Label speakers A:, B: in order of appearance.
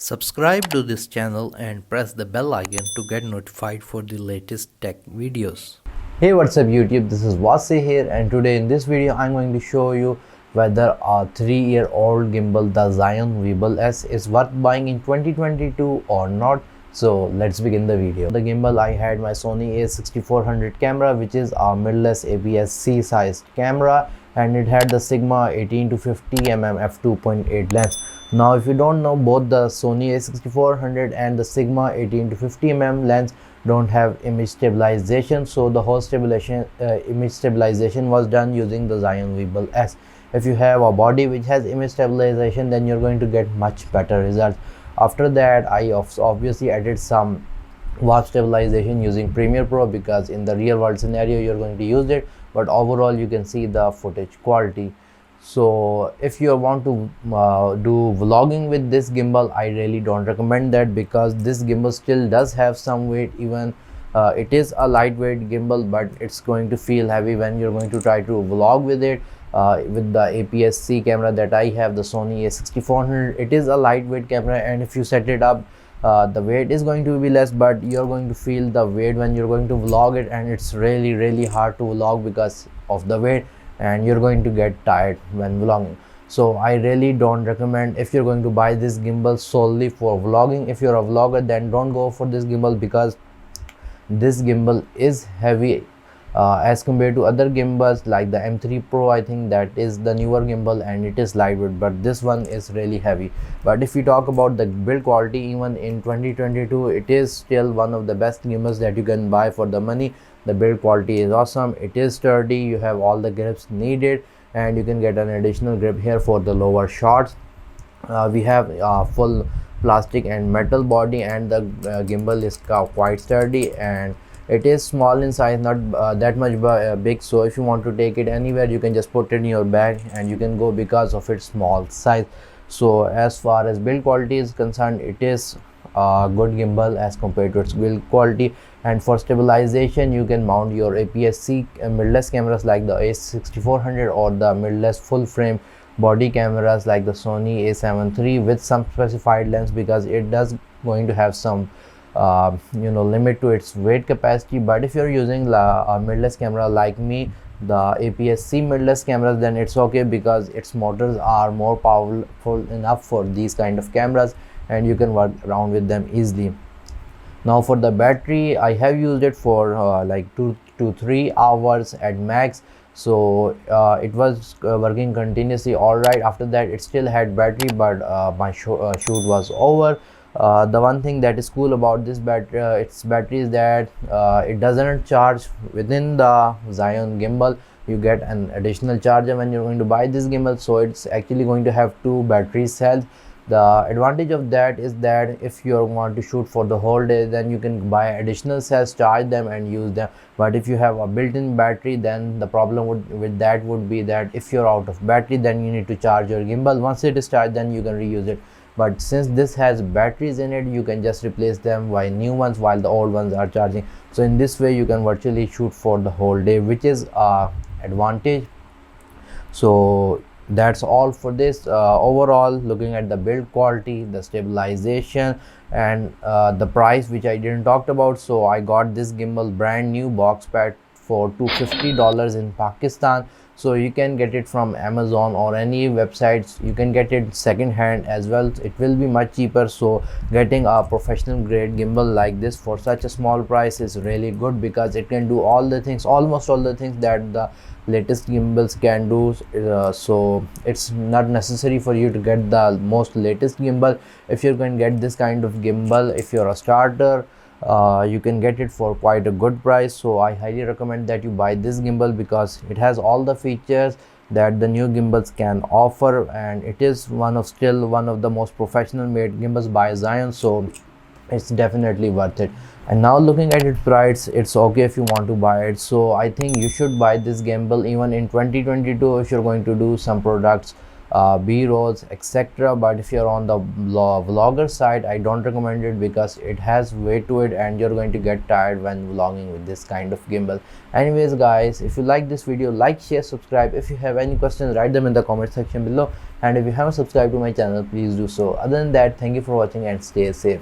A: Subscribe to this channel and press the bell icon to get notified for the latest tech videos.
B: Hey, what's up YouTube, this is Wasay here, and today in this video I'm going to show you whether a 3-year-old gimbal, the Zhiyun Weebill S, is worth buying in 2022 or not. So let's begin the video. The gimbal, I had my Sony a6400 camera, which is a mirrorless APS-C sized camera, and it had the Sigma 18-50mm f2.8 lens. Now if you don't know, both the Sony a6400 and the Sigma 18-50mm lens don't have image stabilization, so the whole image stabilization was done using the Zhiyun Weebill S. If you have a body which has image stabilization, then you're going to get much better results. After that, I obviously added some warp stabilization using Premiere Pro, because in the real world scenario you're going to use it, but overall you can see the footage quality. So if you want to do vlogging with this gimbal, I really don't recommend that, because this gimbal still does have some weight. Even it is a lightweight gimbal, but it's going to feel heavy when you're going to try to vlog with it. With the APS-C camera that I have, the Sony a6400, it is a lightweight camera, and if you set it up, the weight is going to be less, but you're going to feel the weight when you're going to vlog it, and it's really hard to vlog because of the weight, and you're going to get tired when vlogging. So I really don't recommend if you're going to buy this gimbal solely for vlogging. If you're a vlogger, then don't go for this gimbal, because this gimbal is heavy as compared to other gimbals like the M3 Pro. I think that is the newer gimbal, and it is lightweight, but this one is really heavy. But if you talk about the build quality, even in 2022, it is still one of the best gimbals that you can buy for the money. The build quality is awesome, it is sturdy, you have all the grips needed, and you can get an additional grip here for the lower shots. We have full plastic and metal body, and the gimbal is quite sturdy, and it is small in size, not that much big, so if you want to take it anywhere, you can just put it in your bag and you can go, because of its small size. So as far as build quality is concerned, it is a good gimbal as compared to its build quality. And for stabilization, you can mount your APS-C mirrorless cameras like the a6400, or the mirrorless full frame body cameras like the Sony a7 III with some specified lens, because it does going to have some limit to its weight capacity. But if you're using a mirrorless camera like me, the APS-C mirrorless cameras, then it's okay, because its motors are more powerful enough for these kind of cameras, and you can work around with them easily. Now for the battery, I have used it for like 2 to 3 hours at max, so it was working continuously all right. After that, it still had battery, but my shoot was over. The one thing that is cool about this its battery is that it doesn't charge within the Zhiyun gimbal. You get an additional charger when you're going to buy this gimbal, so it's actually going to have 2 battery cells. The advantage of that is that if you want to shoot for the whole day, then you can buy additional cells, charge them and use them. But if you have a built-in battery, then the problem with that would be that if you're out of battery, then you need to charge your gimbal. Once it is charged, then you can reuse it. But since this has batteries in it, you can just replace them by new ones while the old ones are charging. So in this way, you can virtually shoot for the whole day, which is advantage. So that's all for this. Overall, looking at the build quality, the stabilization, and the price, which I didn't talk about, so I got this gimbal brand new box pack for $250 in Pakistan. So you can get it from Amazon or any websites. You can get it second hand as well, it will be much cheaper. So getting a professional grade gimbal like this for such a small price is really good, because it can do all the things, almost all the things that the latest gimbals can do. So it's not necessary for you to get the most latest gimbal. If you're going to get this kind of gimbal, if you're a starter, you can get it for quite a good price. So I highly recommend that you buy this gimbal, because it has all the features that the new gimbals can offer, and it is still one of the most professional made gimbals by Zhiyun, so it's definitely worth it. And now looking at its price, it's okay if you want to buy it. So I think you should buy this gimbal even in 2022 if you're going to do some products, b-rolls, etc. But if you're on the vlogger side, I don't recommend it, because it has weight to it and you're going to get tired when vlogging with this kind of gimbal. Anyways guys, if you like this video, like, share, subscribe. If you have any questions, write them in the comment section below. and if you haven't subscribed to my channel, please do so. Other than that, thank you for watching and stay safe.